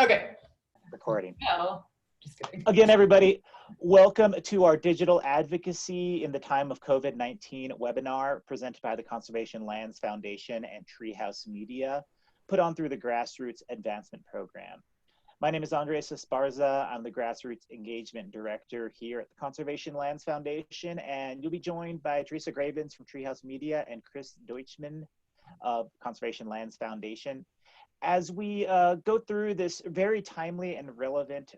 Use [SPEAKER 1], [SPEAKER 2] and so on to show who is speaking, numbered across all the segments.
[SPEAKER 1] Okay.
[SPEAKER 2] Recording.
[SPEAKER 1] No, just kidding.
[SPEAKER 2] Again, everybody, welcome to our Digital Advocacy in the Time of COVID-19 webinar presented by the Conservation Lands Foundation and Treehouse Media, put on through the Grassroots Advancement Program. My name is Andres Esparza. I'm the Grassroots Engagement Director here at the Conservation Lands Foundation, and you'll be joined by Teresa Gravens from Treehouse Media and Chris Deutschman of Conservation Lands Foundation. As we go through this very timely and relevant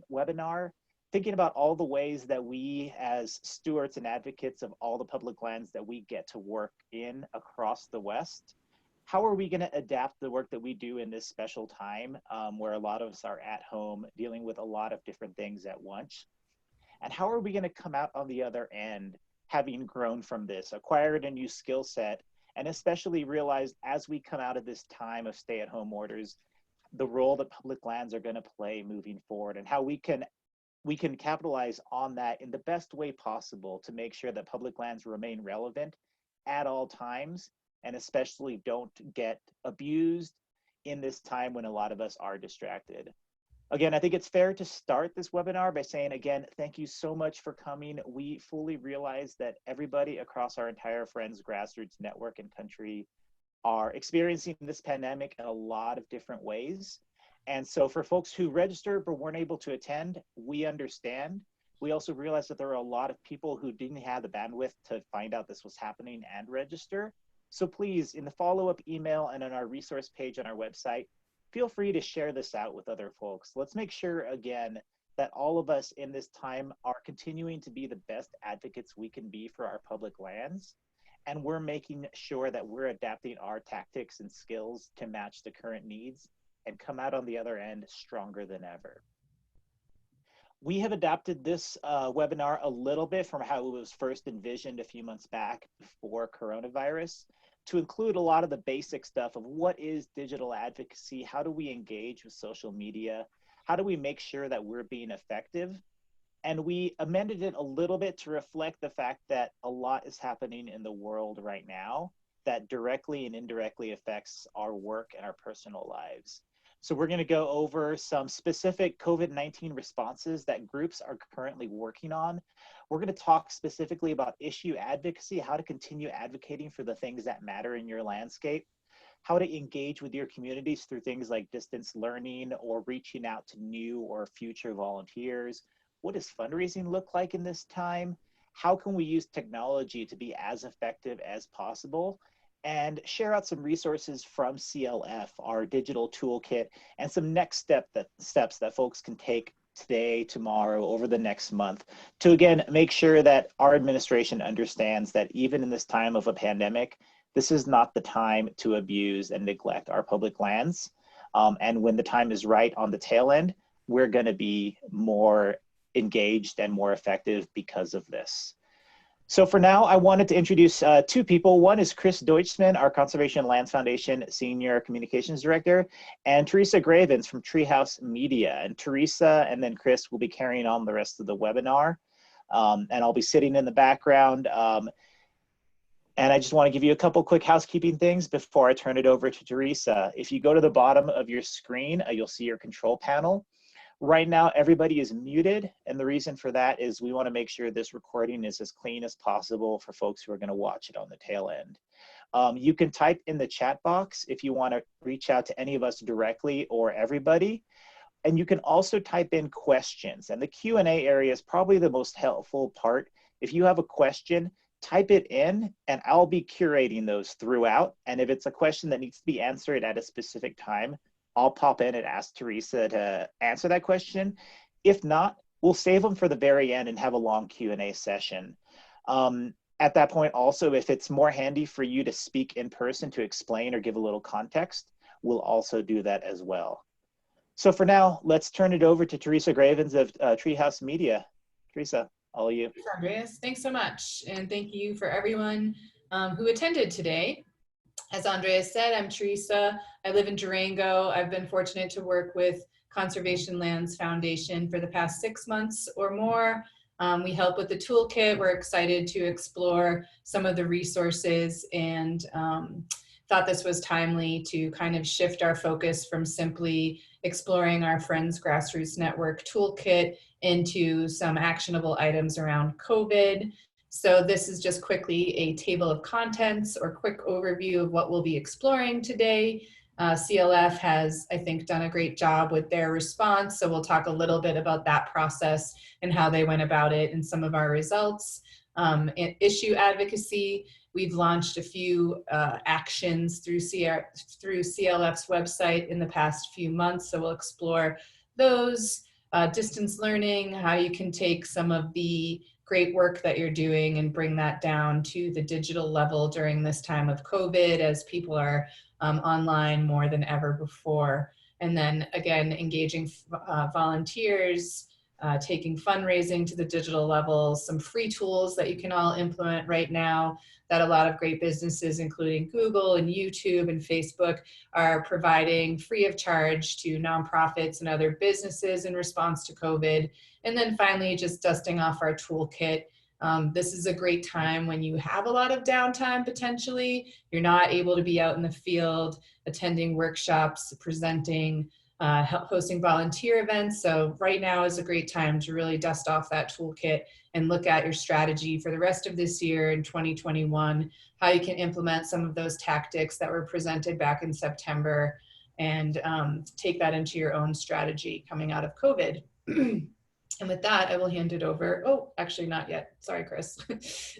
[SPEAKER 2] webinar, thinking about all the ways that we as stewards and advocates of all the public lands that we get to work in across the West, how are we going to adapt the work that we do in this special time where a lot of us are at home dealing with a lot of different things at once? And how are we going to come out on the other end having grown from this, acquired a new skill set, and especially realized as we come out of this time of stay-at-home orders, the role that public lands are going to play moving forward, and how we can capitalize on that in the best way possible to make sure that public lands remain relevant at all times, and especially don't get abused in this time when a lot of us are distracted. Again, I think it's fair to start this webinar by saying, again, thank you so much for coming. We fully realize that everybody across our entire Friends Grassroots network and country are experiencing this pandemic in a lot of different ways. And so for folks who registered but weren't able to attend, we understand. We also realize that there are a lot of people who didn't have the bandwidth to find out this was happening and register. So please, in the follow-up email and on our resource page on our website, feel free to share this out with other folks. Let's make sure, again, that all of us in this time are continuing to be the best advocates we can be for our public lands. And we're making sure that we're adapting our tactics and skills to match the current needs and come out on the other end stronger than ever. We have adapted this webinar a little bit from how it was first envisioned a few months back before coronavirus, to include a lot of the basic stuff of what is digital advocacy, how do we engage with social media, how do we make sure that we're being effective. And we amended it a little bit to reflect the fact that a lot is happening in the world right now that directly and indirectly affects our work and our personal lives. So we're going to go over some specific COVID-19 responses that groups are currently working on. We're going to talk specifically about issue advocacy, how to continue advocating for the things that matter in your landscape, how to engage with your communities through things like distance learning or reaching out to new or future volunteers. What does fundraising look like in this time? How can we use technology to be as effective as possible? And share out some resources from CLF, our digital toolkit, and some next steps that folks can take today, tomorrow, over the next month to, again, make sure that our administration understands that even in this time of a pandemic, this is not the time to abuse and neglect our public lands. And when the time is right on the tail end, we're going to be more engaged and more effective because of this. So for now, I wanted to introduce two people. One is Chris Deutschman, our Conservation Lands Foundation Senior Communications Director, and Teresa Gravens from Treehouse Media. And Teresa and then Chris will be carrying on the rest of the webinar. And I'll be sitting in the background. And I just want to give you a couple quick housekeeping things before I turn it over to Teresa. If you go to the bottom of your screen, you'll see your control panel. Right now, everybody is muted, and the reason for that is we want to make sure this recording is as clean as possible for folks who are going to watch it on the tail end. You can type in the chat box if you want to reach out to any of us directly or everybody, and you can also type in questions, and the Q&A area is probably the most helpful part. If you have a question, type it in, and I'll be curating those throughout, and if it's a question that needs to be answered at a specific time, I'll pop in and ask Teresa to answer that question. If not, we'll save them for the very end and have a long Q&A session. At that point also, if it's more handy for you to speak in person to explain or give a little context, we'll also do that as well. So for now, let's turn it over to Teresa Gravens of Treehouse Media. Teresa, all of you.
[SPEAKER 1] Thanks, Andreas. Thanks so much. And thank you for everyone who attended today. As Andreas said, I'm Teresa. I live in Durango. I've been fortunate to work with Conservation Lands Foundation for the past 6 months or more. We help with the toolkit. We're excited to explore some of the resources and thought this was timely to kind of shift our focus from simply exploring our Friends Grassroots Network toolkit into some actionable items around COVID. So this is just quickly a table of contents or quick overview of what we'll be exploring today. CLF has, I think, done a great job with their response. So we'll talk a little bit about that process and how they went about it and some of our results. Issue advocacy, we've launched a few actions through CLF's website in the past few months. So we'll explore those. Distance learning, how you can take some of the great work that you're doing and bring that down to the digital level during this time of COVID as people are online more than ever before. And then again, engaging volunteers, taking fundraising to the digital level, some free tools that you can all implement right now that a lot of great businesses, including Google and YouTube and Facebook, are providing free of charge to nonprofits and other businesses in response to COVID. And then finally, just dusting off our toolkit. This is a great time when you have a lot of downtime potentially. You're not able to be out in the field, attending workshops, presenting, hosting volunteer events. So right now is a great time to really dust off that toolkit and look at your strategy for the rest of this year in 2021, how you can implement some of those tactics that were presented back in September and take that into your own strategy coming out of COVID. And with that, I will hand it over. Oh, actually not yet. Sorry, Chris.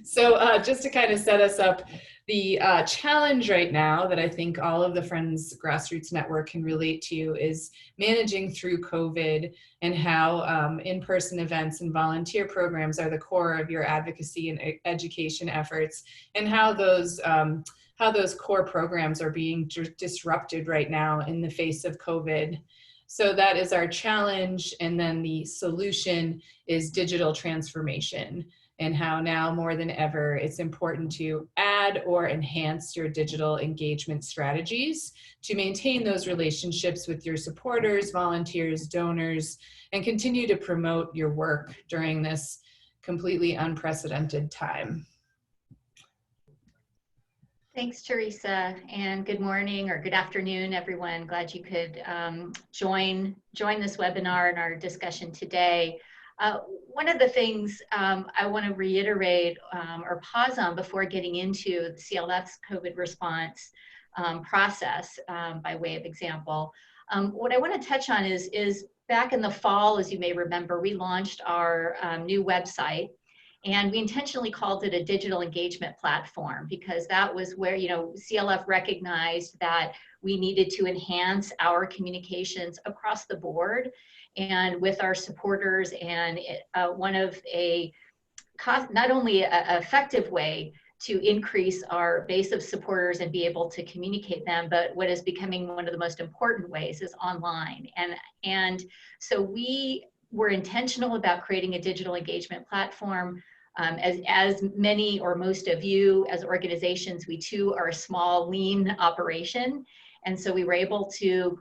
[SPEAKER 1] So just to kind of set us up, the challenge right now that I think all of the Friends Grassroots Network can relate to is managing through COVID and how in-person events and volunteer programs are the core of your advocacy and education efforts, and how those core programs are being disrupted right now in the face of COVID. So that is our challenge. And then the solution is digital transformation, and how now more than ever, it's important to add or enhance your digital engagement strategies to maintain those relationships with your supporters, volunteers, donors, and continue to promote your work during this completely unprecedented time.
[SPEAKER 3] Thanks, Teresa, and good morning or good afternoon, everyone. Glad you could join this webinar and our discussion today. One of the things I want to reiterate or pause on before getting into the CLF's COVID response process by way of example, what I want to touch on is back in the fall, as you may remember, we launched our new website. And we intentionally called it a digital engagement platform because that was where, CLF recognized that we needed to enhance our communications across the board and with our supporters. And one of not only an effective way to increase our base of supporters and be able to communicate them, but what is becoming one of the most important ways is online. And so we were intentional about creating a digital engagement platform. As many or most of you as organizations, we too are a small, lean operation. And so we were able to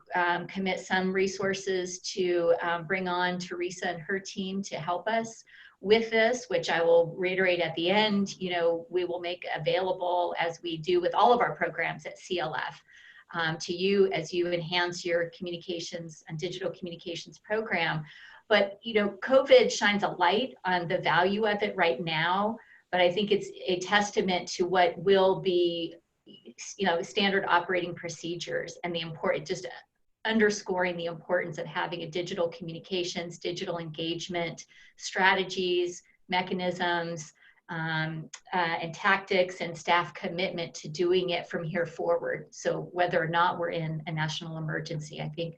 [SPEAKER 3] commit some resources to bring on Teresa and her team to help us with this, which I will reiterate at the end, we will make available, as we do with all of our programs at CLF, to you as you enhance your communications and digital communications program. But, COVID shines a light on the value of it right now, but I think it's a testament to what will be, standard operating procedures and the important, just underscoring the importance of having a digital communications, digital engagement strategies, mechanisms, and tactics and staff commitment to doing it from here forward. So whether or not we're in a national emergency, I think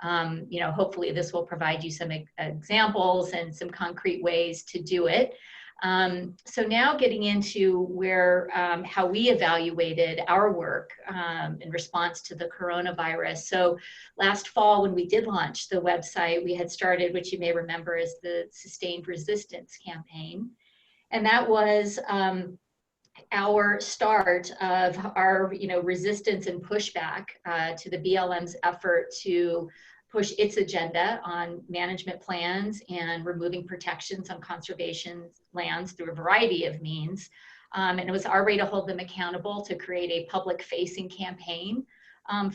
[SPEAKER 3] hopefully this will provide you some examples and some concrete ways to do it. So now getting into where, how we evaluated our work in response to the coronavirus. So last fall, when we did launch the website, we had started, which you may remember as the Sustained Resistance campaign. And that was our start of our resistance and pushback to the BLM's effort to push its agenda on management plans and removing protections on conservation lands through a variety of means, And it was our way to hold them accountable to create a public facing campaign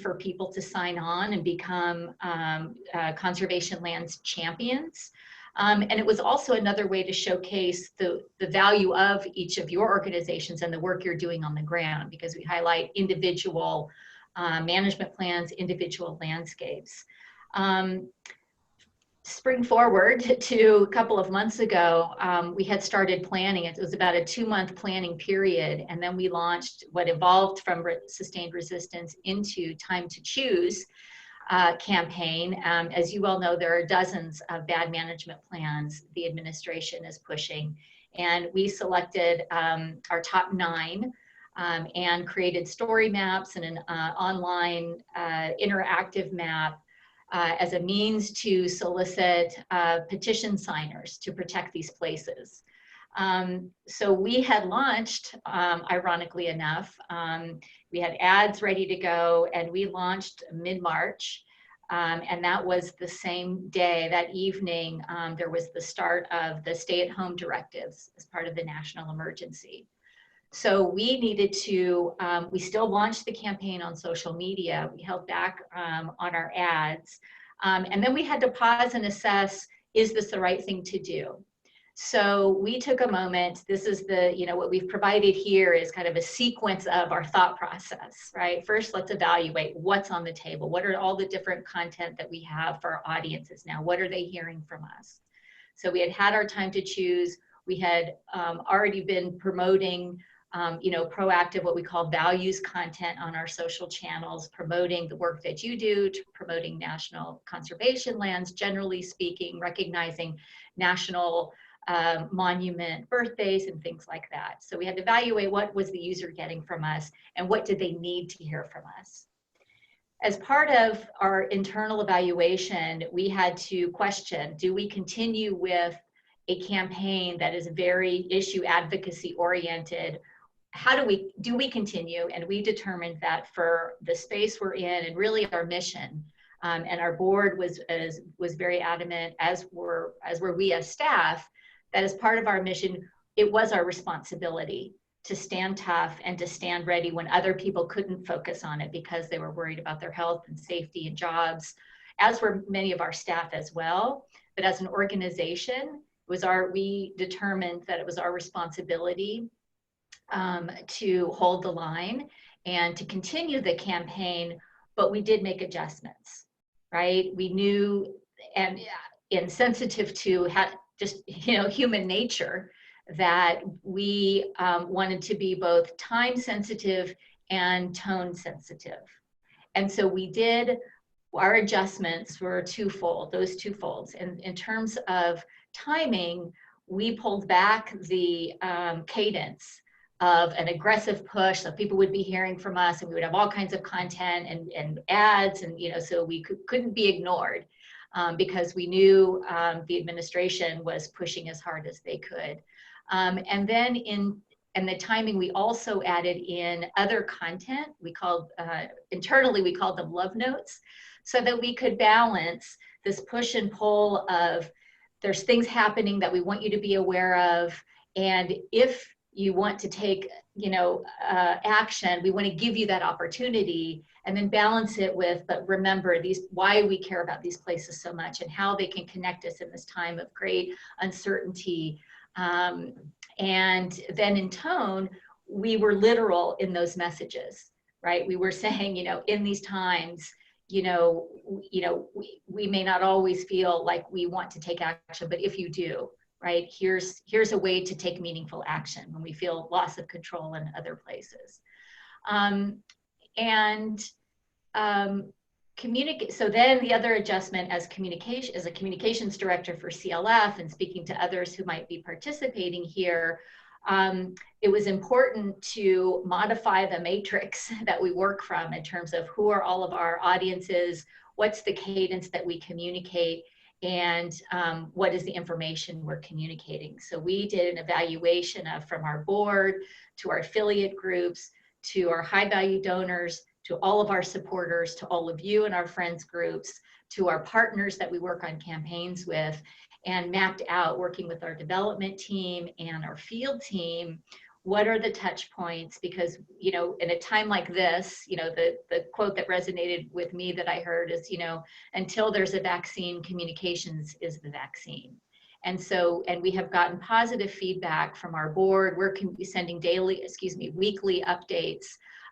[SPEAKER 3] for people to sign on and become conservation lands champions. And it was also another way to showcase the value of each of your organizations and the work you're doing on the ground, because we highlight individual management plans, individual landscapes. Spring forward to a couple of months ago, we had started planning. It was about a 2-month planning period, and then we launched what evolved from sustained resistance into Time to Choose campaign. As you all know, there are dozens of bad management plans the administration is pushing, and we selected our top 9 and created story maps and an online interactive map as a means to solicit petition signers to protect these places. So we had launched, ironically enough, we had ads ready to go, and we launched mid-March. And that was the same day, that evening, there was the start of the stay-at-home directives as part of the national emergency. So we needed to, we still launched the campaign on social media. We held back on our ads. And then we had to pause and assess, is this the right thing to do? So we took a moment. This is the, what we've provided here is kind of a sequence of our thought process, right? First, let's evaluate what's on the table. What are all the different content that we have for our audiences now? What are they hearing from us? So we had our Time to Choose. We had already been promoting proactive, what we call values content on our social channels, promoting the work that you do, to promoting national conservation lands, generally speaking, recognizing national monument birthdays and things like that. So we had to evaluate what was the user getting from us and what did they need to hear from us. As part of our internal evaluation, we had to question, do we continue with a campaign that is very issue advocacy oriented? Do we continue? And we determined that for the space we're in and really our mission, and our board was very adamant, as were we as staff, that as part of our mission, it was our responsibility to stand tough and to stand ready when other people couldn't focus on it because they were worried about their health and safety and jobs, as were many of our staff as well. But as an organization, we determined that it was our responsibility to hold the line and to continue the campaign, but we did make adjustments, right? We knew, and sensitive to human nature, that we wanted to be both time sensitive and tone sensitive. And so our adjustments were those two folds. And in terms of timing, we pulled back the cadence of an aggressive push, so people would be hearing from us and we would have all kinds of content and ads, and so we couldn't be ignored because we knew the administration was pushing as hard as they could. And then in the timing, we also added in other content. Internally, we called them love notes, so that we could balance this push and pull of, there's things happening that we want you to be aware of, and if you want to take action, we want to give you that opportunity, and then balance it with, but remember why we care about these places so much and how they can connect us in this time of great uncertainty. And then in tone, we were literal in those messages, right? We were saying, in these times, we may not always feel like we want to take action, but if you do, right, here's a way to take meaningful action when we feel loss of control in other places. So then the other adjustment as a communications director for CLF and speaking to others who might be participating here, it was important to modify the matrix that we work from in terms of who are all of our audiences, what's the cadence that we communicate, and what is the information we're communicating. So we did an evaluation from our board to our affiliate groups, to our high value donors, to all of our supporters, to all of you and our friends groups, to our partners that we work on campaigns with, and mapped out, working with our development team and our field team, what are the touch points? Because, you know, in a time like this, you know, the quote that resonated with me that I heard is, you know, until there's a vaccine, communications is the vaccine. And so, and we have gotten positive feedback from our board. We're sending weekly updates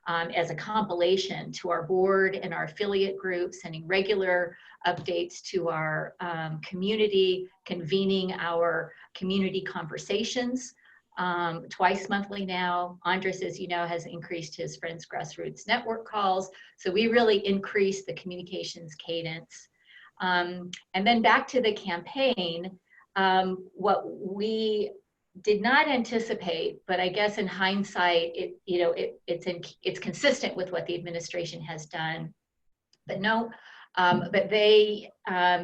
[SPEAKER 3] as a compilation to our board and our affiliate groups, sending regular updates to our community, convening our community conversations twice monthly now. Andres, as you know, has increased his Friends Grassroots Network calls. So we really increased the communications cadence. And then back to the campaign, what we did not anticipate, but I guess in hindsight, it's consistent with what the administration has done. But no, but they,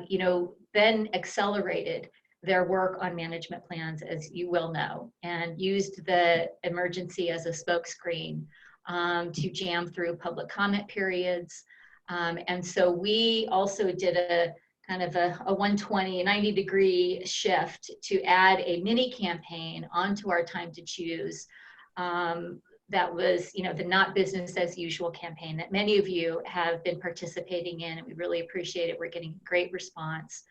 [SPEAKER 3] you know, then accelerated their work on management plans, as you will know, and used the emergency as a smokescreen to jam through public comment periods. And so we also did a kind of a 120, 90-degree shift to add a mini campaign onto our Time to Choose. That was, you know, the not business as usual campaign that many of you have been participating in, and we really appreciate it. We're getting great response.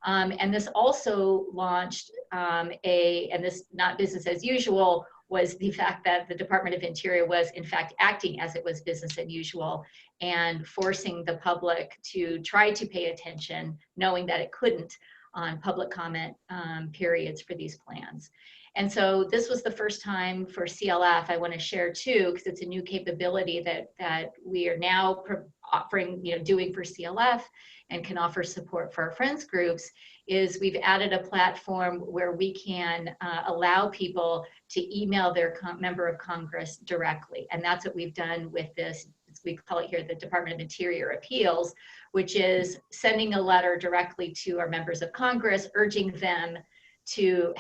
[SPEAKER 3] And this also launched and this not business as usual was the fact that the Department of Interior was in fact acting as it was business as usual and forcing the public to try to pay attention, knowing that it couldn't on public comment periods for these plans. And so this was the first time for CLF. I want to share too, because it's a new capability that we are now offering, you know, doing for CLF and can offer support for our friends groups, is we've added a platform where we can allow people to email their member of Congress directly. And that's what we've done with this, we call it here the Department of Interior Appeals, which is sending a letter directly to our members of Congress, urging them to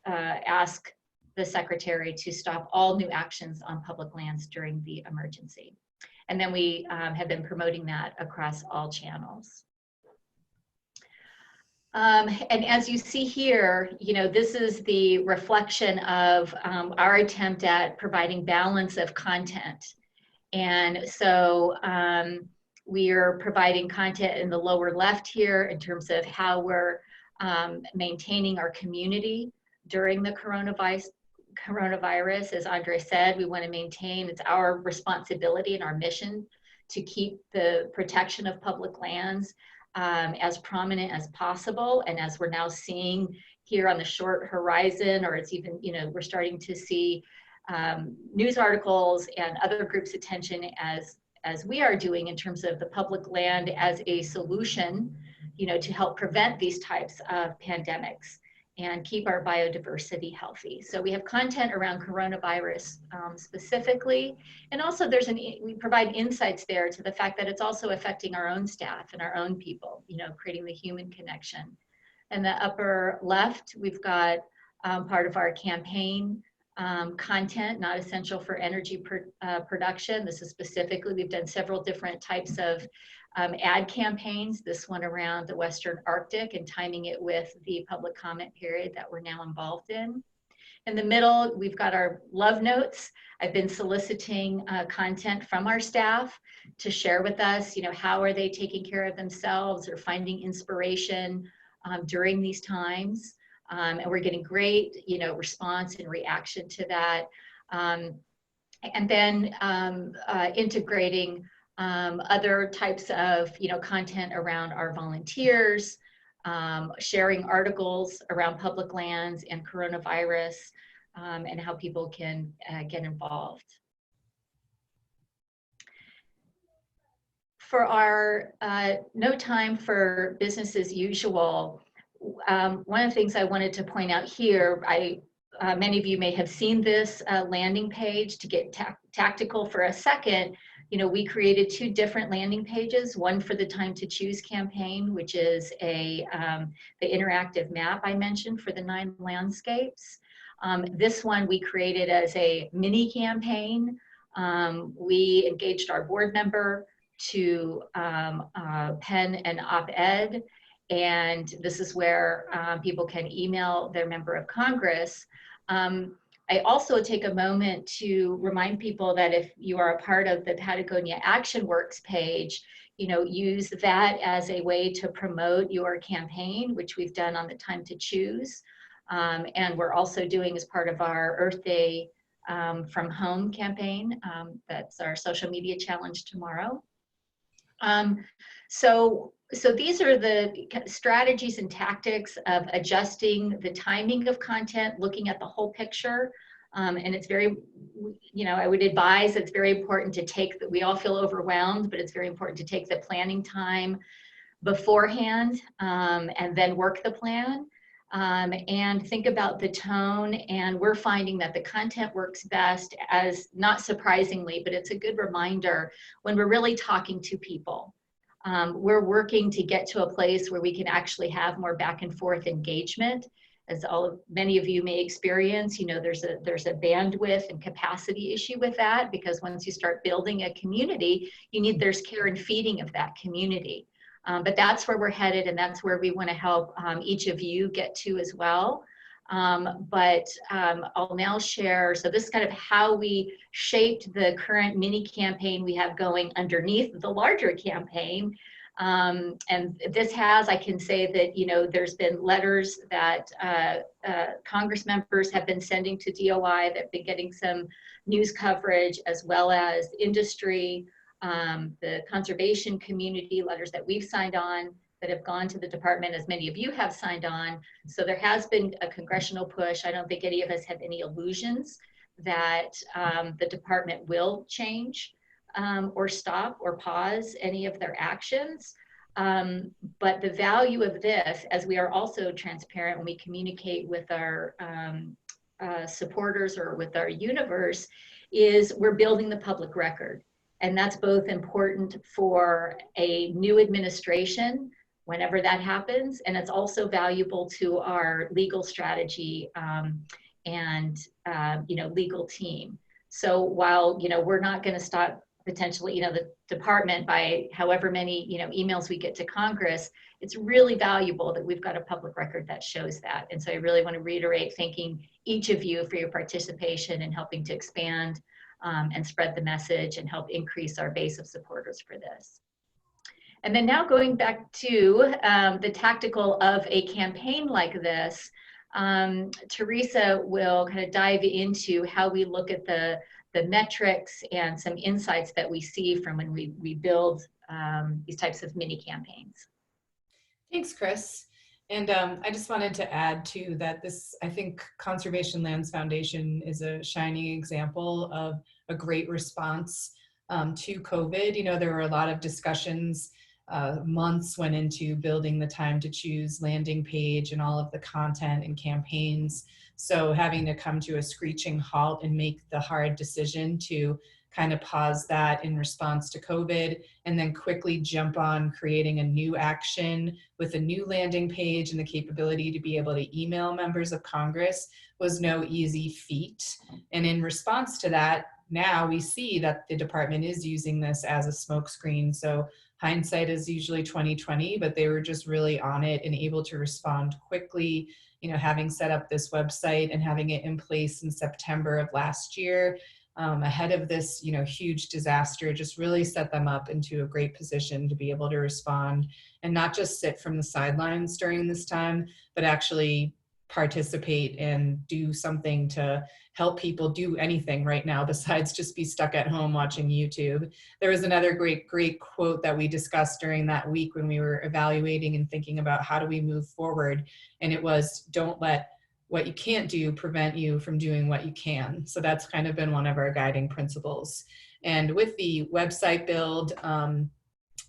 [SPEAKER 3] ask the Secretary to stop all new actions on public lands during the emergency. And then we have been promoting that across all channels. And as you see here, you know, this is the reflection of our attempt at providing balance of content. And so we are providing content in the lower left here in terms of how we're maintaining our community during the coronavirus. As Andre said, we want to maintain, it's our responsibility and our mission to keep the protection of public lands as prominent as possible. And as we're now seeing here on the short horizon, or it's even, you know, we're starting to see news articles and other groups' attention as we are doing in terms of the public land as a solution, you know, to help prevent these types of pandemics and keep our biodiversity healthy. So we have content around coronavirus specifically, and also we provide insights there to the fact that it's also affecting our own staff and our own people, you know, creating the human connection. In the upper left, we've got part of our campaign content, not essential for energy production. This is specifically, we've done several different types of ad campaigns, this one around the Western Arctic and timing it with the public comment period that we're now involved in. In the middle, we've got our love notes. I've been soliciting content from our staff to share with us, you know, how are they taking care of themselves or finding inspiration during these times. And we're getting great, you know, response and reaction to that. And then integrating other types of, you know, content around our volunteers, sharing articles around public lands and coronavirus, and how people can get involved. For our no time for business as usual, one of the things I wanted to point out here, many of you may have seen this landing page. To get tactical for a second, you know, we created two different landing pages, one for the Time to Choose campaign, which is the interactive map I mentioned for the 9 landscapes. This one we created as a mini campaign. We engaged our board member to pen an op-ed, and this is where people can email their member of Congress. I also take a moment to remind people that if you are a part of the Patagonia Action Works page, use that as a way to promote your campaign, which we've done on the Time to Choose. And we're also doing as part of our Earth Day from Home campaign. That's our social media challenge tomorrow. So these are the strategies and tactics of adjusting the timing of content, looking at the whole picture. And it's very, I would advise it's very important to take that. We all feel overwhelmed, but it's very important to take the planning time beforehand and then work the plan. And think about the tone. And we're finding that the content works best, as not surprisingly, but it's a good reminder when we're really talking to people. We're working to get to a place where we can actually have more back and forth engagement. As many of you may experience, there's a bandwidth and capacity issue with that, because once you start building a community, there's care and feeding of that community. But that's where we're headed, and that's where we want to help each of you get to as well. But I'll now share, so this is kind of how we shaped the current mini campaign we have going underneath the larger campaign. And this has, I can say that, there's been letters that Congress members have been sending to DOI that have been getting some news coverage, as well as industry, the conservation community, letters that we've signed on that have gone to the department, as many of you have signed on. So there has been a congressional push. I don't think any of us have any illusions that the department will change or stop or pause any of their actions. But the value of this, as we are also transparent when we communicate with our supporters or with our universe, is we're building the public record. And that's both important for a new administration, whenever that happens, and it's also valuable to our legal strategy and legal team. So while we're not going to stop potentially the department by however many emails we get to Congress, it's really valuable that we've got a public record that shows that. And so I really want to reiterate thanking each of you for your participation in helping to expand and spread the message and help increase our base of supporters for this. And then now going back to the tactical of a campaign like this, Teresa will kind of dive into how we look at the metrics and some insights that we see from when we build these types of mini campaigns.
[SPEAKER 1] Thanks, Chris. And I just wanted to add too that this, I think Conservation Lands Foundation is a shining example of a great response to COVID. There were a lot of discussions, months went into building the Time to Choose landing page and all of the content and campaigns. So having to come to a screeching halt and make the hard decision to kind of pause that in response to COVID, and then quickly jump on creating a new action with a new landing page and the capability to be able to email members of Congress was no easy feat. And in response to that, now we see that the department is using this as a smokescreen. So hindsight is usually 20/20, but they were just really on it and able to respond quickly. Having set up this website and having it in place in September of last year, ahead of this, huge disaster, just really set them up into a great position to be able to respond and not just sit from the sidelines during this time, but actually participate and do something to help people do anything right now besides just be stuck at home watching YouTube. There was another great quote that we discussed during that week when we were evaluating and thinking about how do we move forward. And it was, don't let what you can't do prevent you from doing what you can. So that's kind of been one of our guiding principles. And with the website build,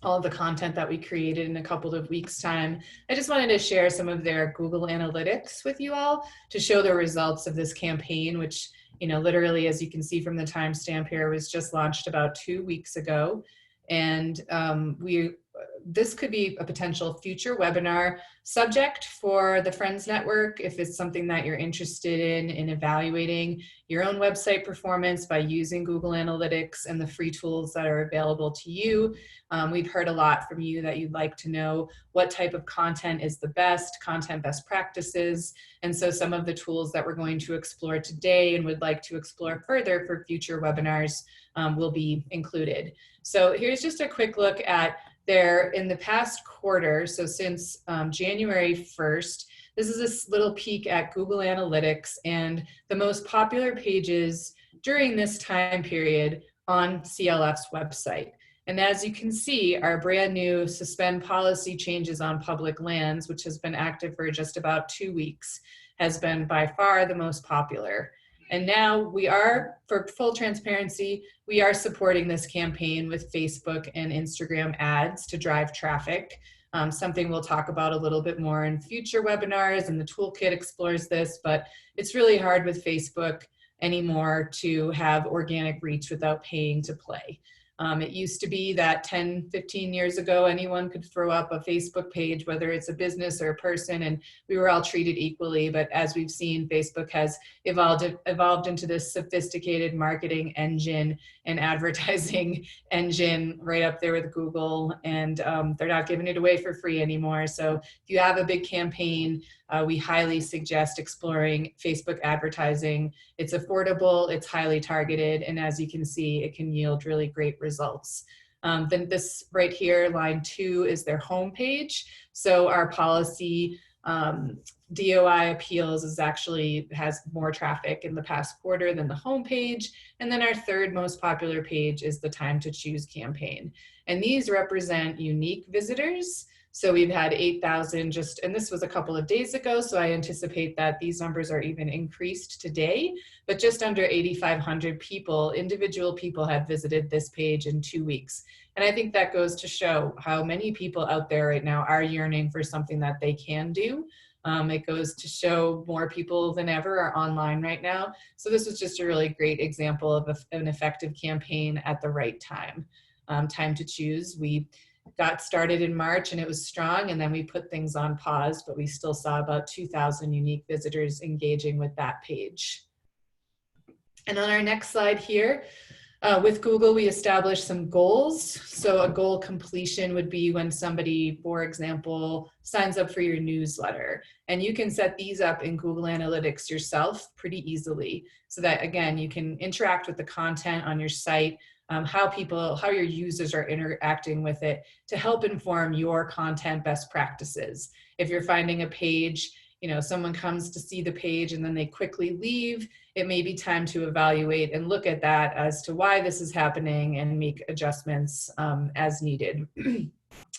[SPEAKER 1] all of the content that we created in a couple of weeks' time, I just wanted to share some of their Google Analytics with you all to show the results of this campaign, which, literally, as you can see from the timestamp here, was just launched about 2 weeks ago. And we this could be a potential future webinar subject for the Friends Network if it's something that you're interested in evaluating your own website performance by using Google Analytics and the free tools that are available to you. We've heard a lot from you that you'd like to know what type of content is the best, content best practices. And so some of the tools that we're going to explore today and would like to explore further for future webinars will be included. So here's just a quick look at there in the past quarter. So since January 1st, this is a little peek at Google Analytics and the most popular pages during this time period on CLF's website. And as you can see, our brand new suspend policy changes on public lands, which has been active for just about 2 weeks, has been by far the most popular. And now we are, for full transparency, we are supporting this campaign with Facebook and Instagram ads to drive traffic. Something we'll talk about a little bit more in future webinars, and the toolkit explores this, but it's really hard with Facebook anymore to have organic reach without paying to play. It used to be that 10, 15 years ago, anyone could throw up a Facebook page, whether it's a business or a person, and we were all treated equally. But as we've seen, Facebook has evolved into this sophisticated marketing engine and advertising engine right up there with Google, and they're not giving it away for free anymore. So if you have a big campaign, we highly suggest exploring Facebook advertising. It's affordable, it's highly targeted, and as you can see, it can yield really great results. Then this right here, line 2, is their homepage. So our policy DOI appeals has more traffic in the past quarter than the homepage. And then our third most popular page is the Time to Choose campaign. And these represent unique visitors. So we've had 8,000 and this was a couple of days ago, so I anticipate that these numbers are even increased today, but just under 8,500 people, individual people, have visited this page in 2 weeks. And I think that goes to show how many people out there right now are yearning for something that they can do. It goes to show more people than ever are online right now. So this was just a really great example of an effective campaign at the right time. Time to Choose, we got started in March and it was strong, and then we put things on pause, but we still saw about 2,000 unique visitors engaging with that page. And on our next slide here, with Google, we established some goals. So a goal completion would be when somebody, for example, signs up for your newsletter. And you can set these up in Google Analytics yourself pretty easily, so that, again, you can interact with the content on your site, how your users are interacting with it to help inform your content best practices. If you're finding a page, someone comes to see the page and then they quickly leave, it may be time to evaluate and look at that as to why this is happening and make adjustments as needed.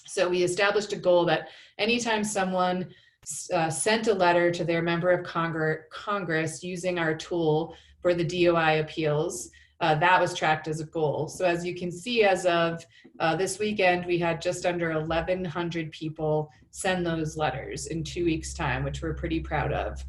[SPEAKER 1] So we established a goal that anytime someone sent a letter to their member of Congress using our tool for the DOI appeals, that was tracked as a goal. So as you can see, as of this weekend, we had just under 1,100 people send those letters in 2 weeks' time, which we're pretty proud of.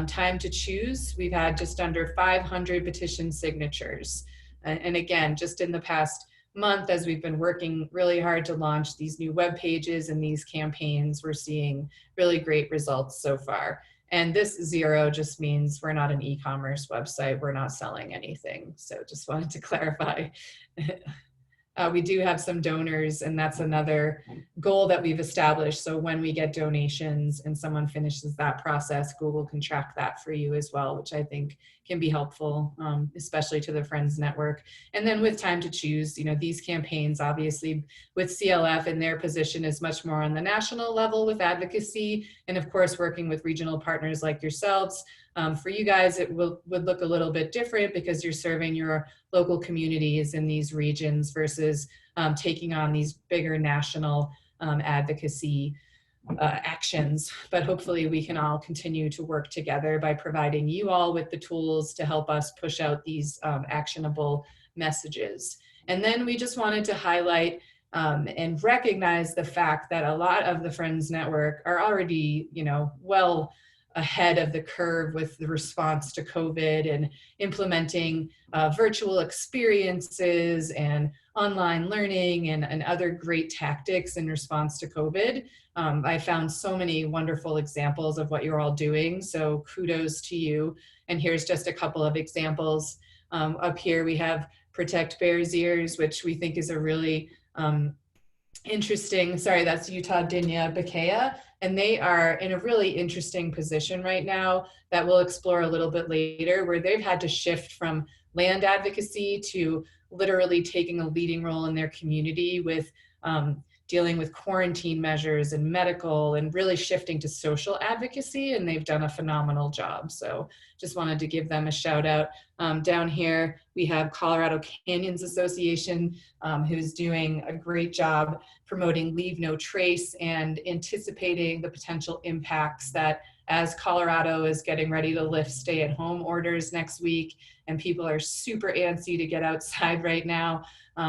[SPEAKER 1] Time to Choose, we've had just under 500 petition signatures. And again, just in the past month, as we've been working really hard to launch these new web pages and these campaigns, we're seeing really great results so far. And this 0 just means we're not an e-commerce website. We're not selling anything. So just wanted to clarify. We do have some donors, and that's another goal that we've established. So when we get donations and someone finishes that process, Google can track that for you as well, which I think can be helpful, especially to the Friends Network. And then with Time to Choose, these campaigns, obviously with CLF and their position is much more on the national level with advocacy, and of course working with regional partners like yourselves. For you guys, it would look a little bit different because you're serving your local communities in these regions versus taking on these bigger national advocacy actions. But hopefully we can all continue to work together by providing you all with the tools to help us push out these actionable messages. And then we just wanted to highlight and recognize the fact that a lot of the Friends Network are already, well ahead of the curve with the response to COVID and implementing virtual experiences and online learning and other great tactics in response to COVID. I found so many wonderful examples of what you're all doing, so kudos to you. And here's just a couple of examples. Up here we have Protect Bears Ears, which we think is a really interesting, sorry, that's Utah Dinya Bakea, and they are in a really interesting position right now that we'll explore a little bit later, where they've had to shift from land advocacy to literally taking a leading role in their community with dealing with quarantine measures and medical and really shifting to social advocacy, and they've done a phenomenal job. So just wanted to give them a shout out. Down here, we have Colorado Canyons Association, who's doing a great job promoting Leave No Trace and anticipating the potential impacts that as Colorado is getting ready to lift stay-at-home orders next week and people are super antsy to get outside right now,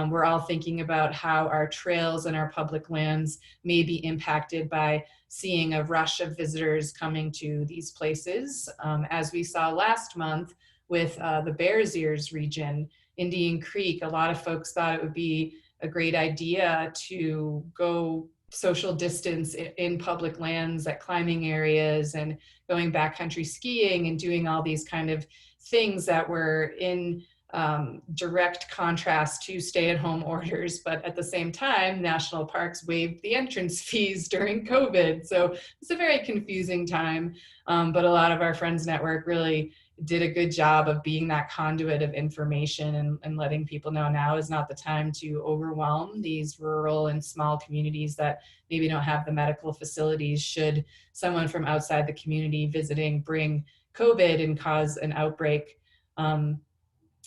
[SPEAKER 1] we're all thinking about how our trails and our public lands may be impacted by seeing a rush of visitors coming to these places. As we saw last month with the Bears Ears region, Indian Creek, a lot of folks thought it would be a great idea to go social distance in public lands at climbing areas and going backcountry skiing and doing all these kind of things that were in direct contrast to stay-at-home orders, but at the same time, national parks waived the entrance fees during COVID. So it's a very confusing time, but a lot of our Friends Network really did a good job of being that conduit of information and letting people know now is not the time to overwhelm these rural and small communities that maybe don't have the medical facilities should someone from outside the community visiting bring COVID and cause an outbreak.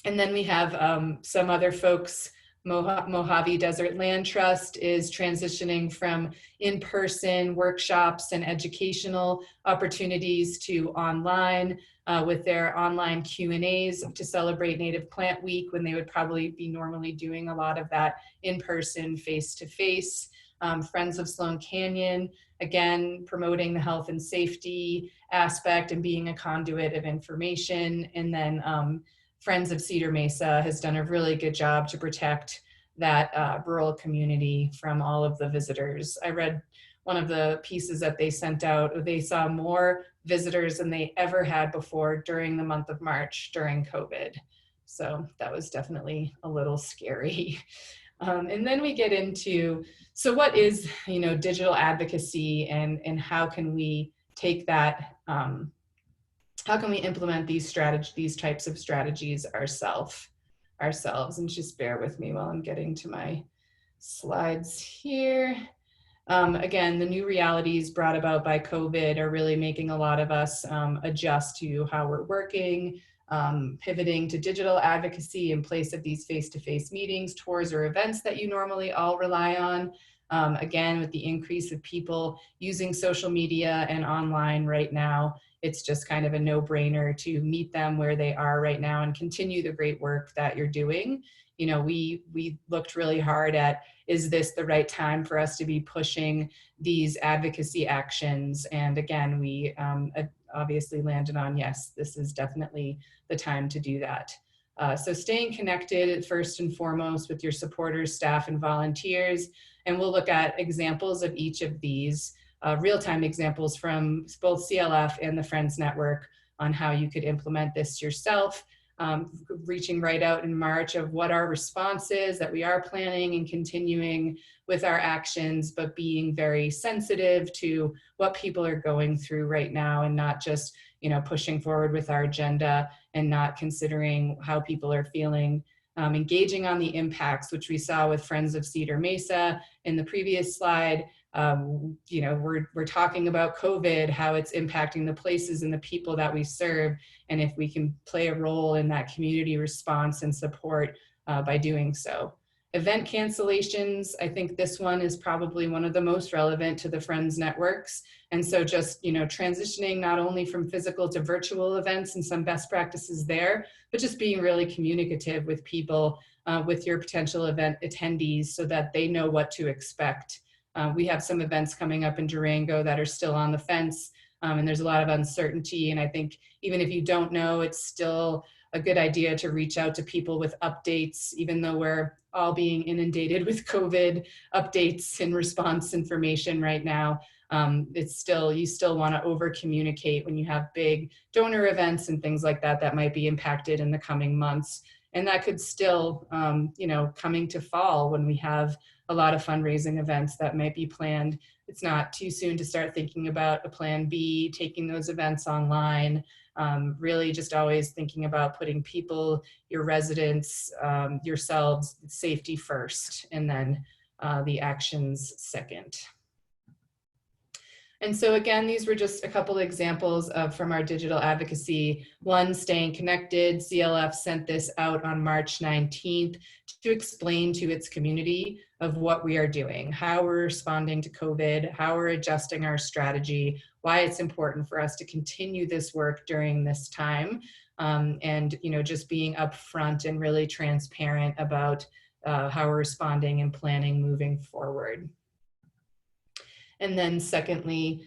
[SPEAKER 1] And then we have some other folks. Mojave Desert Land Trust is transitioning from in-person workshops and educational opportunities to online with their online Q&As to celebrate Native Plant Week, when they would probably be normally doing a lot of that in-person, face-to-face. Friends of Sloan Canyon, again, promoting the health and safety aspect and being a conduit of information. And then Friends of Cedar Mesa has done a really good job to protect that rural community from all of the visitors. I read one of the pieces that they sent out. They saw more visitors than they ever had before during the month of March during COVID. So that was definitely a little scary. And then we get into, so what is, digital advocacy and how can we take that, how can we implement these types of strategies ourselves? And just bear with me while I'm getting to my slides here. Again, the new realities brought about by COVID are really making a lot of us adjust to how we're working, pivoting to digital advocacy in place of these face-to-face meetings, tours, or events that you normally all rely on. Again, with the increase of people using social media and online right now, it's just kind of a no-brainer to meet them where they are right now and continue the great work that you're doing. We looked really hard at, is this the right time for us to be pushing these advocacy actions? And again, we obviously landed on, yes, this is definitely the time to do that. So staying connected first and foremost with your supporters, staff, and volunteers. And we'll look at examples of each of these, real-time examples from both CLF and the Friends Network on how you could implement this yourself. Reaching right out in March of what our response is, that we are planning and continuing with our actions, but being very sensitive to what people are going through right now and not just, pushing forward with our agenda and not considering how people are feeling. Engaging on the impacts, which we saw with Friends of Cedar Mesa in the previous slide. We're talking about COVID, how it's impacting the places and the people that we serve, and if we can play a role in that community response and support by doing so. Event cancellations, I think this one is probably one of the most relevant to the Friends Networks. And so just, transitioning not only from physical to virtual events and some best practices there, but just being really communicative with people, with your potential event attendees so that they know what to expect. We have some events coming up in Durango that are still on the fence and there's a lot of uncertainty. And I think even if you don't know, it's still a good idea to reach out to people with updates, even though we're all being inundated with COVID updates and response information right now. It's still, you still want to over communicate when you have big donor events and things like that that might be impacted in the coming months. And that could still, you know, coming to fall when we have a lot of fundraising events that might be planned. It's not too soon to start thinking about a plan B, taking those events online. Really just always thinking about putting people, your residents, yourselves, safety first, and then the actions second. And so again, these were just a couple examples from our digital advocacy. One, staying connected. CLF sent this out on March 19th to explain to its community of what we are doing, how we're responding to COVID, how we're adjusting our strategy, why it's important for us to continue this work during this time, and you know, just being upfront and really transparent about how we're responding and planning moving forward. And then secondly,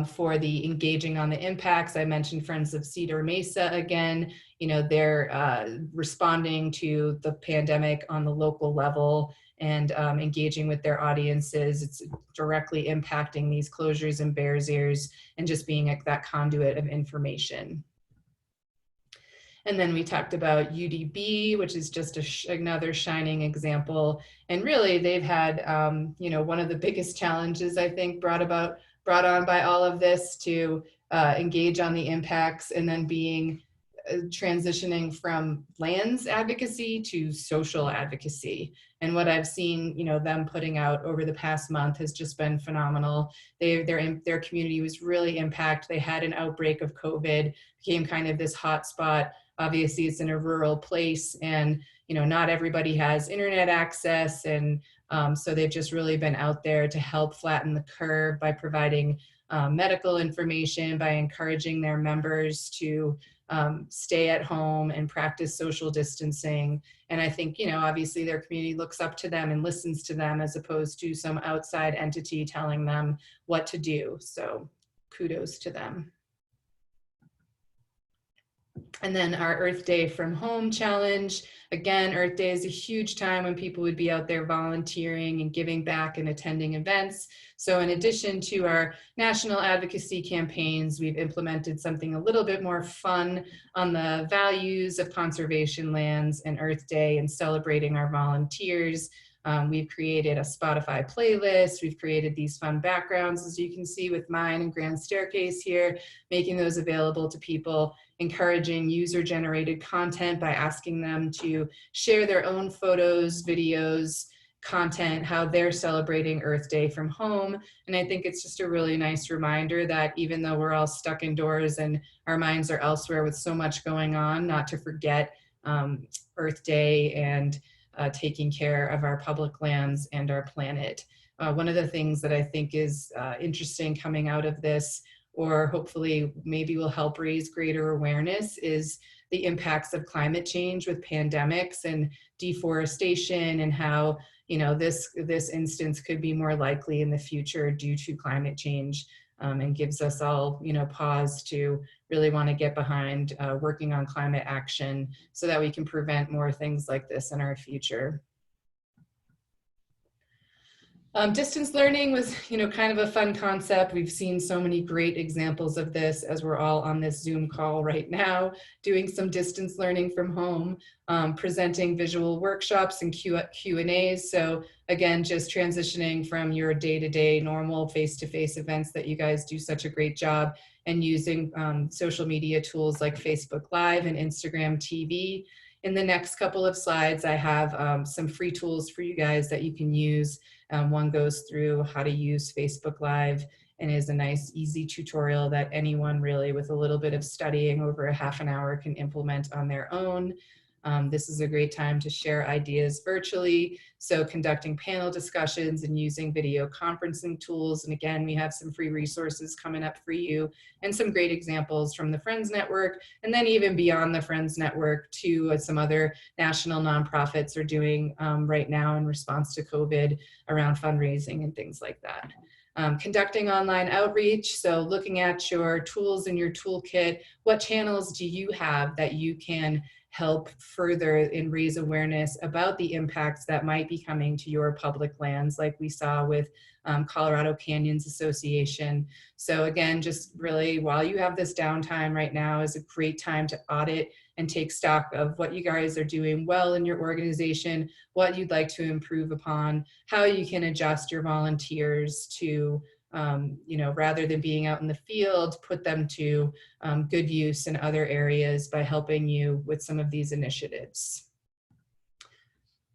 [SPEAKER 1] for the engaging on the impacts, I mentioned Friends of Cedar Mesa again. You know, they're responding to the pandemic on the local level and engaging with their audiences. It's directly impacting these closures and Bears Ears and just being like that conduit of information. And then we talked about UDB, which is just another shining example. And really, they've had, you know, one of the biggest challenges, I think, brought on by all of this to engage on the impacts, and then being transitioning from lands advocacy to social advocacy. And what I've seen, you know, them putting out over the past month has just been phenomenal. Their community was really impacted. They had an outbreak of COVID, became kind of this hot spot. Obviously, it's in a rural place, and you know, not everybody has internet access, and so they've just really been out there to help flatten the curve by providing medical information, by encouraging their members to stay at home and practice social distancing. And I think, you know, obviously their community looks up to them and listens to them as opposed to some outside entity telling them what to do. So kudos to them. And then our Earth Day from Home challenge. Again, Earth Day is a huge time when people would be out there volunteering and giving back and attending events. So in addition to our national advocacy campaigns, we've implemented something a little bit more fun on the values of conservation lands and Earth Day and celebrating our volunteers. We've created a Spotify playlist. We've created these fun backgrounds, as you can see with mine and Grand Staircase here, making those available to people, encouraging user-generated content by asking them to share their own photos, videos, content, how they're celebrating Earth Day from home. And I think it's just a really nice reminder that even though we're all stuck indoors and our minds are elsewhere with so much going on, not to forget Earth Day and taking care of our public lands and our planet. One of the things that I think is interesting coming out of this, or hopefully maybe will help raise greater awareness, is the impacts of climate change with pandemics and deforestation, and how, you know, this instance could be more likely in the future due to climate change, and gives us all, you know, pause to really want to get behind working on climate action so that we can prevent more things like this in our future. Distance learning was, you know, kind of a fun concept. We've seen so many great examples of this as we're all on this Zoom call right now, doing some distance learning from home, presenting visual workshops and Q&As. So again, just transitioning from your day-to-day normal face-to-face events that you guys do such a great job, and using social media tools like Facebook Live and Instagram TV. In the next couple of slides, I have some free tools for you guys that you can use. One goes through how to use Facebook Live and is a nice, easy tutorial that anyone really with a little bit of studying over a half an hour can implement on their own. This is a great time to share ideas virtually. So conducting panel discussions and using video conferencing tools. And again, we have some free resources coming up for you and some great examples from the Friends Network, and then even beyond the Friends Network to some other national nonprofits are doing right now in response to COVID around fundraising and things like that. conducting online outreach, so looking at your tools in your toolkit, what channels do you have that you can help further and raise awareness about the impacts that might be coming to your public lands, like we saw with Colorado Canyons Association. So again, just really, while you have this downtime right now, is a great time to audit and take stock of what you guys are doing well in your organization, what you'd like to improve upon, how you can adjust your volunteers to, you know, rather than being out in the field, put them to good use in other areas by helping you with some of these initiatives.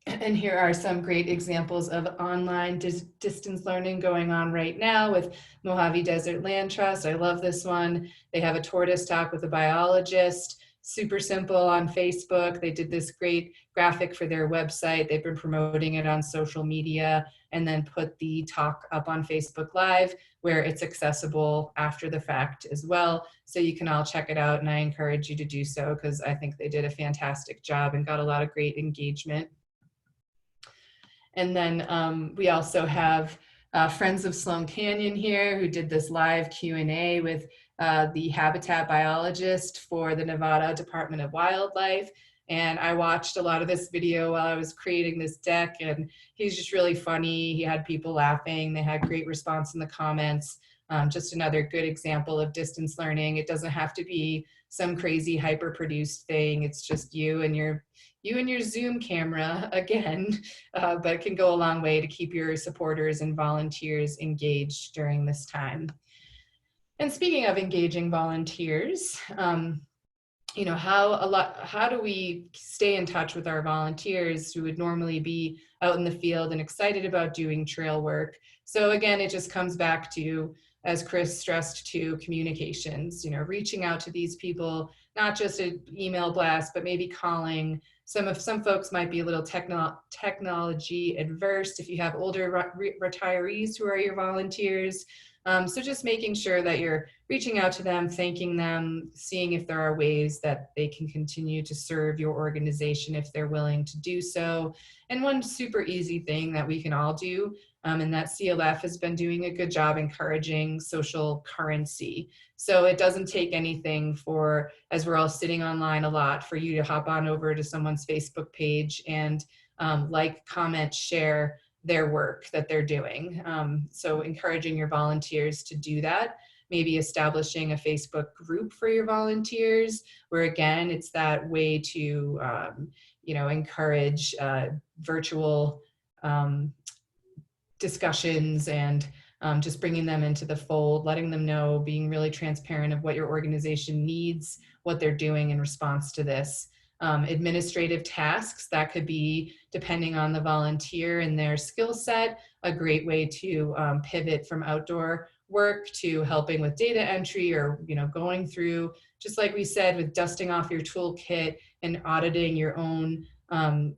[SPEAKER 1] And here are some great examples of online distance learning going on right now with Mojave Desert Land Trust. I love this one. They have a tortoise talk with a biologist. Super simple on Facebook. They did this great graphic for their website. They've been promoting it on social media and then put the talk up on Facebook Live where it's accessible after the fact as well. So you can all check it out, and I encourage you to do so because I think they did a fantastic job and got a lot of great engagement. And then we also have Friends of Sloan Canyon here who did this live Q&A with the habitat biologist for the Nevada Department of Wildlife. And I watched a lot of this video while I was creating this deck, and he's just really funny. He had people laughing. They had great response in the comments. Just another good example of distance learning. It doesn't have to be some crazy hyper-produced thing. It's just you and your Zoom camera again, but it can go a long way to keep your supporters and volunteers engaged during this time. And speaking of engaging volunteers, you know, how do we stay in touch with our volunteers who would normally be out in the field and excited about doing trail work? So again, it just comes back to, as Chris stressed, to communications, you know, reaching out to these people, not just an email blast, but maybe calling. Some folks might be a little technology adverse if you have older retirees who are your volunteers. So just making sure that you're reaching out to them, thanking them, seeing if there are ways that they can continue to serve your organization if they're willing to do so. And one super easy thing that we can all do, and that CLF has been doing a good job encouraging social currency. So it doesn't take anything for, as we're all sitting online a lot, for you to hop on over to someone's Facebook page and like, comment, share their work that they're doing. So encouraging your volunteers to do that, maybe establishing a Facebook group for your volunteers, where again, it's that way to, you know, encourage virtual discussions and just bringing them into the fold, letting them know, being really transparent of what your organization needs, what they're doing in response to this. Administrative tasks, that could be, depending on the volunteer and their skill set, a great way to pivot from outdoor work to helping with data entry, or, you know, going through, just like we said, with dusting off your toolkit and auditing your own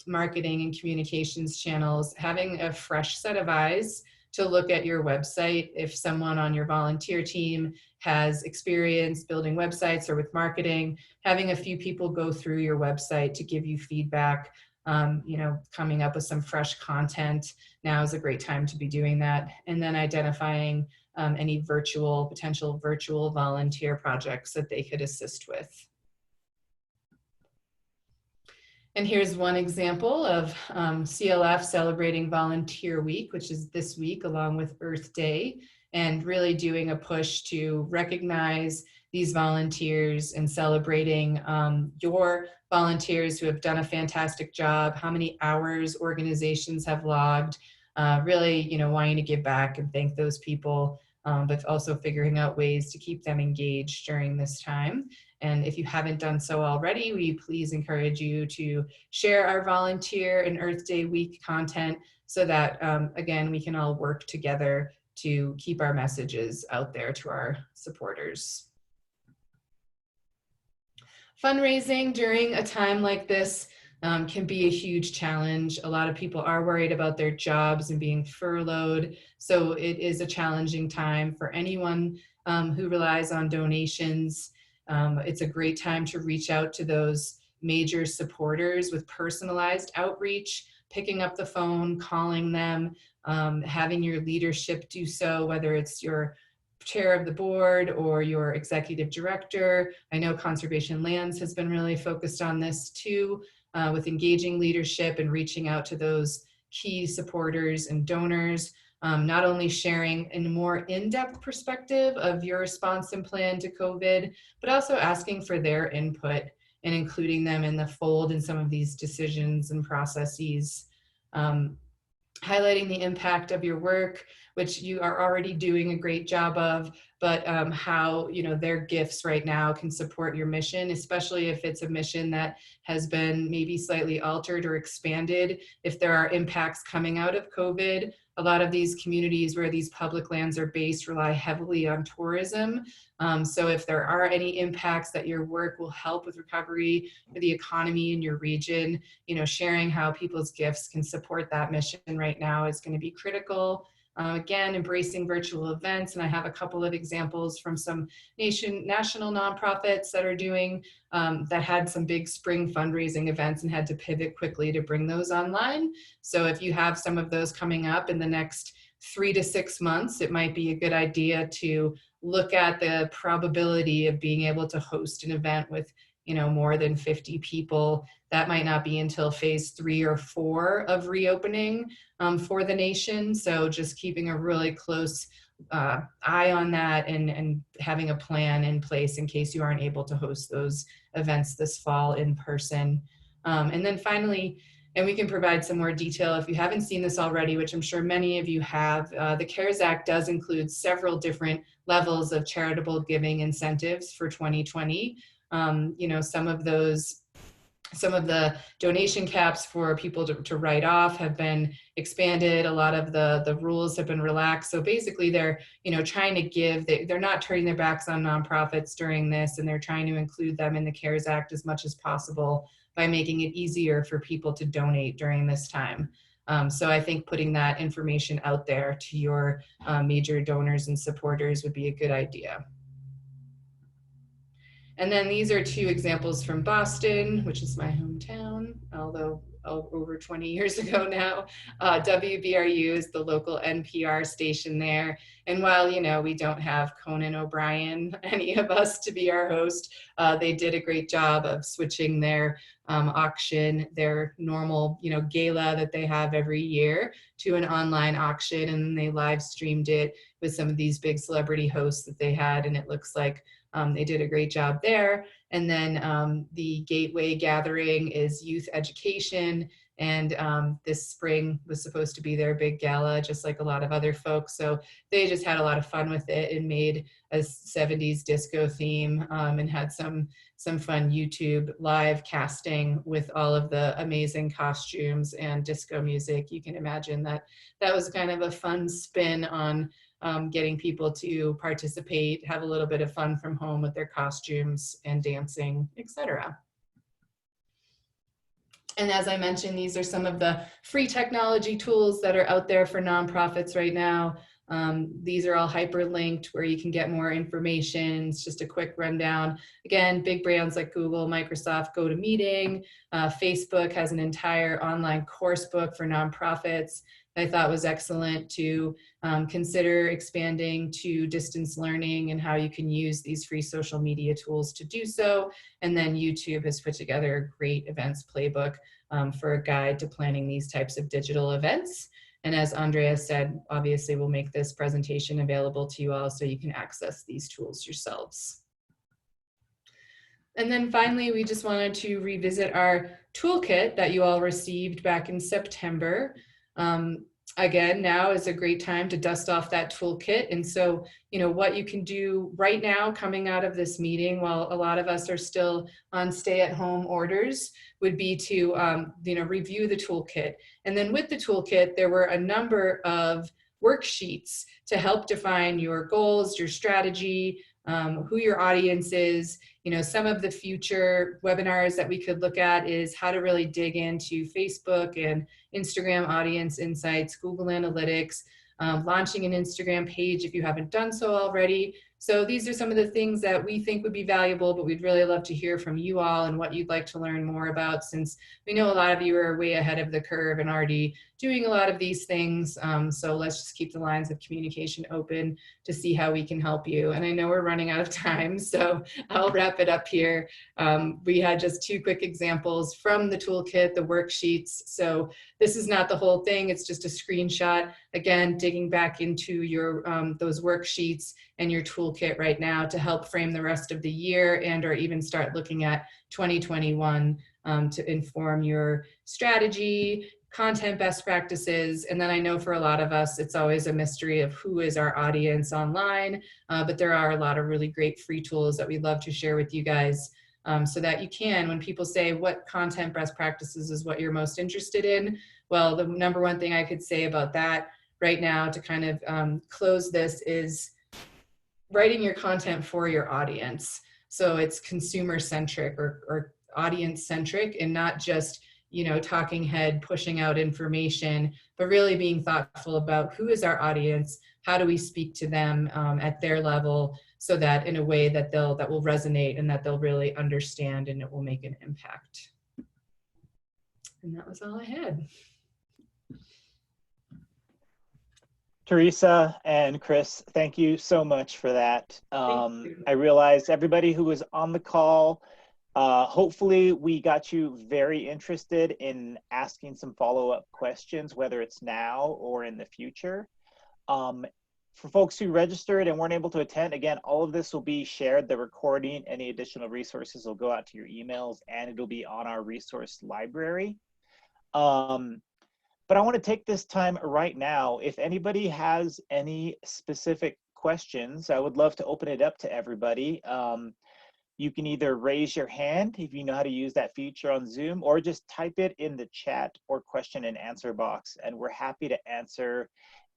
[SPEAKER 1] marketing and communications channels, having a fresh set of eyes to look at your website. If someone on your volunteer team has experience building websites or with marketing, having a few people go through your website to give you feedback, you know, coming up with some fresh content, now is a great time to be doing that. And then identifying any potential virtual volunteer projects that they could assist with. And here's one example of CLF celebrating Volunteer Week, which is this week along with Earth Day, and really doing a push to recognize these volunteers and celebrating your volunteers who have done a fantastic job, how many hours organizations have logged, really, you know, wanting to give back and thank those people, but also figuring out ways to keep them engaged during this time. And if you haven't done so already, we please encourage you to share our Volunteer and Earth Day Week content so that, again, we can all work together to keep our messages out there to our supporters. Fundraising during a time like this can be a huge challenge. A lot of people are worried about their jobs and being furloughed. So it is a challenging time for anyone who relies on donations. It's a great time to reach out to those major supporters with personalized outreach, picking up the phone, calling them, having your leadership do so, whether it's your chair of the board or your executive director. I know Conservation Lands has been really focused on this too, with engaging leadership and reaching out to those key supporters and donors. Not only sharing a more in-depth perspective of your response and plan to COVID, but also asking for their input and including them in the fold in some of these decisions and processes. Highlighting the impact of your work, which you are already doing a great job of, but how their gifts right now can support your mission, especially if it's a mission that has been maybe slightly altered or expanded. If there are impacts coming out of COVID, a lot of these communities where these public lands are based rely heavily on tourism. So if there are any impacts that your work will help with recovery for the economy in your region, sharing how people's gifts can support that mission right now is going to be critical. Again, embracing virtual events, and I have a couple of examples from some national nonprofits that are doing, that had some big spring fundraising events and had to pivot quickly to bring those online. So if you have some of those coming up in the next 3 to 6 months, it might be a good idea to look at the probability of being able to host an event with more than 50 people. That might not be until phase 3 or 4 of reopening for the nation. So just keeping a really close eye on that and having a plan in place in case you aren't able to host those events this fall in person. And then finally, and we can provide some more detail if you haven't seen this already, which I'm sure many of you have, the CARES Act does include several different levels of charitable giving incentives for 2020. Some of the donation caps for people to write off have been expanded. A lot of the rules have been relaxed. So basically they're, trying to give, they're not turning their backs on nonprofits during this, and they're trying to include them in the CARES Act as much as possible by making it easier for people to donate during this time. So I think putting that information out there to your major donors and supporters would be a good idea. And then these are 2 examples from Boston, which is my hometown, although over 20 years ago now. WBRU is the local NPR station there. And while, we don't have Conan O'Brien, any of us, to be our host, they did a great job of switching their auction, their normal, gala that they have every year, to an online auction. And they live streamed it with some of these big celebrity hosts that they had. And it looks like they did a great job there. And then the Gateway Gathering is youth education. And this spring was supposed to be their big gala, just like a lot of other folks. So they just had a lot of fun with it and made a 70s disco theme, and had some fun YouTube live casting with all of the amazing costumes and disco music. You can imagine that was kind of a fun spin on getting people to participate, have a little bit of fun from home with their costumes and dancing, etc. And as I mentioned, these are some of the free technology tools that are out there for nonprofits right now. These are all hyperlinked where you can get more information. It's just a quick rundown. Again, big brands like Google, Microsoft, GoToMeeting. Facebook has an entire online course book for nonprofits that I thought was excellent to consider expanding to distance learning and how you can use these free social media tools to do so. And then YouTube has put together a great events playbook for a guide to planning these types of digital events. And as Andrea said, obviously we'll make this presentation available to you all so you can access these tools yourselves. And then finally, we just wanted to revisit our toolkit that you all received back in September. Again, now is a great time to dust off that toolkit. And so, what you can do right now coming out of this meeting, while a lot of us are still on stay-at-home orders, would be to, review the toolkit. And then with the toolkit, there were a number of worksheets to help define your goals, your strategy, who your audience is. Some of the future webinars that we could look at is how to really dig into Facebook and Instagram audience insights, Google Analytics, launching an Instagram page if you haven't done so already. So these are some of the things that we think would be valuable, but we'd really love to hear from you all and what you'd like to learn more about, since we know a lot of you are way ahead of the curve and already doing a lot of these things. So let's just keep the lines of communication open to see how we can help you. And I know we're running out of time, so I'll wrap it up here. We had just 2 quick examples from the toolkit, the worksheets. So this is not the whole thing, it's just a screenshot. Again, digging back into your those worksheets and your toolkit right now to help frame the rest of the year, and or even start looking at 2021 to inform your strategy, content best practices. And then I know for a lot of us, it's always a mystery of who is our audience online, but there are a lot of really great free tools that we'd love to share with you guys, so that you can, when people say what content best practices is what you're most interested in, well, the number one thing I could say about that right now to kind of close this is writing your content for your audience. So it's consumer centric or audience centric, and not just, you know, talking head pushing out information, but really being thoughtful about who is our audience, how do we speak to them at their level, so that in a way that that will resonate and that they'll really understand and it will make an impact. And that was all I had.
[SPEAKER 2] Teresa and Chris, thank you so much for that. I realize everybody who was on the call, hopefully we got you very interested in asking some follow-up questions, whether it's now or in the future. For folks who registered and weren't able to attend, again, all of this will be shared. The recording, any additional resources will go out to your emails, and it'll be on our resource library. But I want to take this time right now. If anybody has any specific questions, I would love to open it up to everybody. You can either raise your hand if you know how to use that feature on Zoom, or just type it in the chat or question and answer box. And we're happy to answer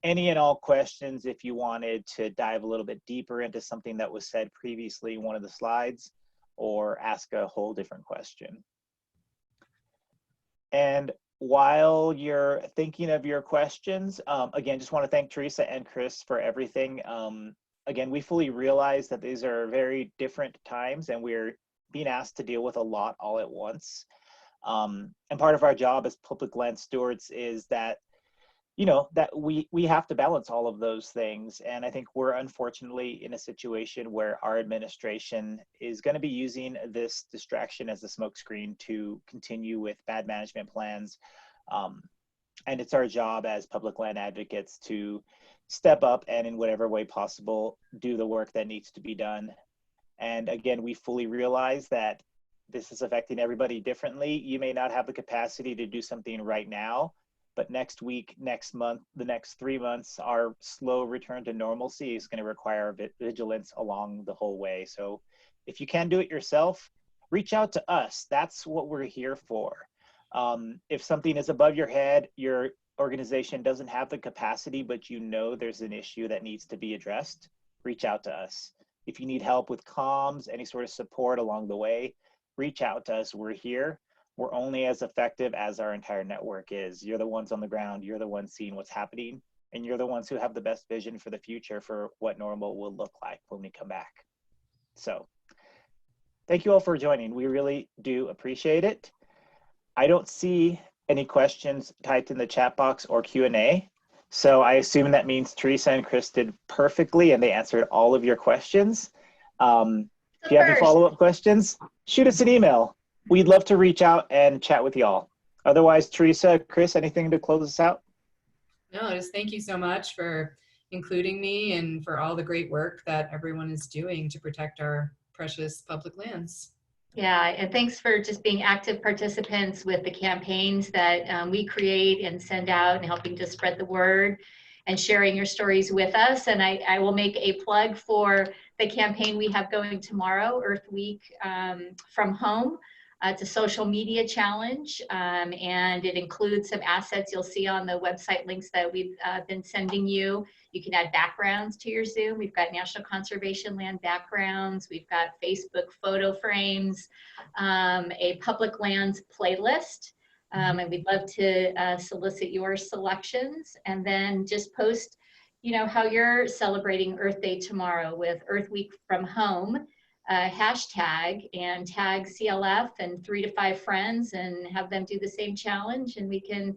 [SPEAKER 2] any and all questions if you wanted to dive a little bit deeper into something that was said previously in one of the slides, or ask a whole different question. And while you're thinking of your questions, again, just want to thank Teresa and Chris for everything. Again, we fully realize that these are very different times, and we're being asked to deal with a lot all at once. And part of our job as public land stewards is that, you know, that we have to balance all of those things. And I think we're unfortunately in a situation where our administration is going to be using this distraction as a smokescreen to continue with bad management plans. And it's our job as public land advocates to step up and in whatever way possible, do the work that needs to be done. And again, we fully realize that this is affecting everybody differently. You may not have the capacity to do something right now, but next week, next month, the next 3 months, our slow return to normalcy is going to require vigilance along the whole way. So if you can do it yourself, reach out to us. That's what we're here for. If something is above your head, your organization doesn't have the capacity, but you know there's an issue that needs to be addressed, reach out to us. If you need help with comms, any sort of support along the way, reach out to us. We're here. We're only as effective as our entire network is. You're the ones on the ground. You're the ones seeing what's happening. And you're the ones who have the best vision for the future for what normal will look like when we come back. So thank you all for joining. We really do appreciate it. I don't see any questions typed in the chat box or Q&A. So I assume that means Teresa and Chris did perfectly and they answered all of your questions. If you have any follow-up questions, shoot us an email. We'd love to reach out and chat with y'all. Otherwise, Teresa, Chris, anything to close us out?
[SPEAKER 1] No, just thank you so much for including me and for all the great work that everyone is doing to protect our precious public lands.
[SPEAKER 3] Yeah, and thanks for just being active participants with the campaigns that we create and send out, and helping to spread the word and sharing your stories with us. And I will make a plug for the campaign we have going tomorrow, Earth Week from Home. It's a social media challenge, and it includes some assets you'll see on the website links that we've been sending you. You can add backgrounds to your Zoom. We've got National Conservation Land backgrounds. We've got Facebook photo frames, a public lands playlist. And we'd love to solicit your selections, and then just post how you're celebrating Earth Day tomorrow with Earth Week from Home hashtag, and tag CLF and 3 to 5 friends and have them do the same challenge, and we can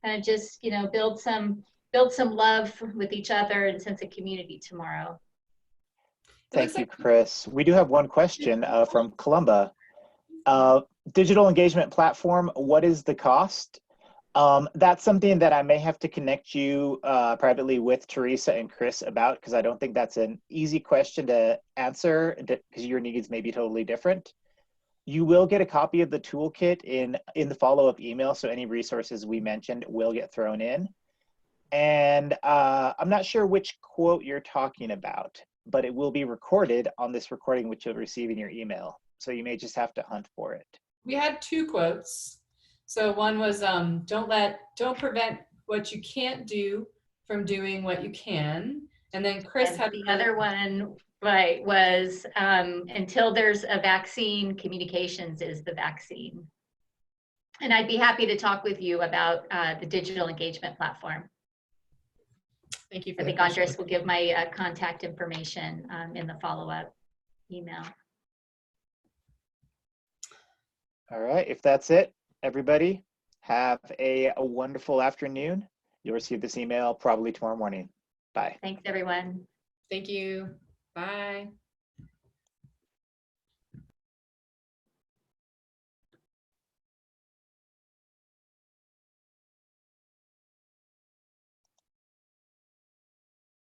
[SPEAKER 3] kind of just build some love with each other and sense of community tomorrow.
[SPEAKER 2] Thank you, Chris. We do have one question from Columba. Digital engagement platform, what is the cost? That's something that I may have to connect you privately with Teresa and Chris about, because I don't think that's an easy question to answer, because your needs may be totally different. You will get a copy of the toolkit in the follow-up email, so any resources we mentioned will get thrown in. And I'm not sure which quote you're talking about, but it will be recorded on this recording, which you'll receive in your email. So you may just have to hunt for it.
[SPEAKER 1] We had 2 quotes. So one was, don't prevent what you can't do from doing what you can. And then Chris
[SPEAKER 3] and
[SPEAKER 1] had
[SPEAKER 3] the other one, right, was until there's a vaccine, communications is the vaccine. And I'd be happy to talk with you about the digital engagement platform.
[SPEAKER 1] Thank you for
[SPEAKER 3] I think Andres will give my contact information in the follow-up email.
[SPEAKER 2] All right, if that's it, everybody, have a wonderful afternoon. You'll receive this email probably tomorrow morning. Bye.
[SPEAKER 3] Thanks, everyone.
[SPEAKER 1] Thank you. Bye.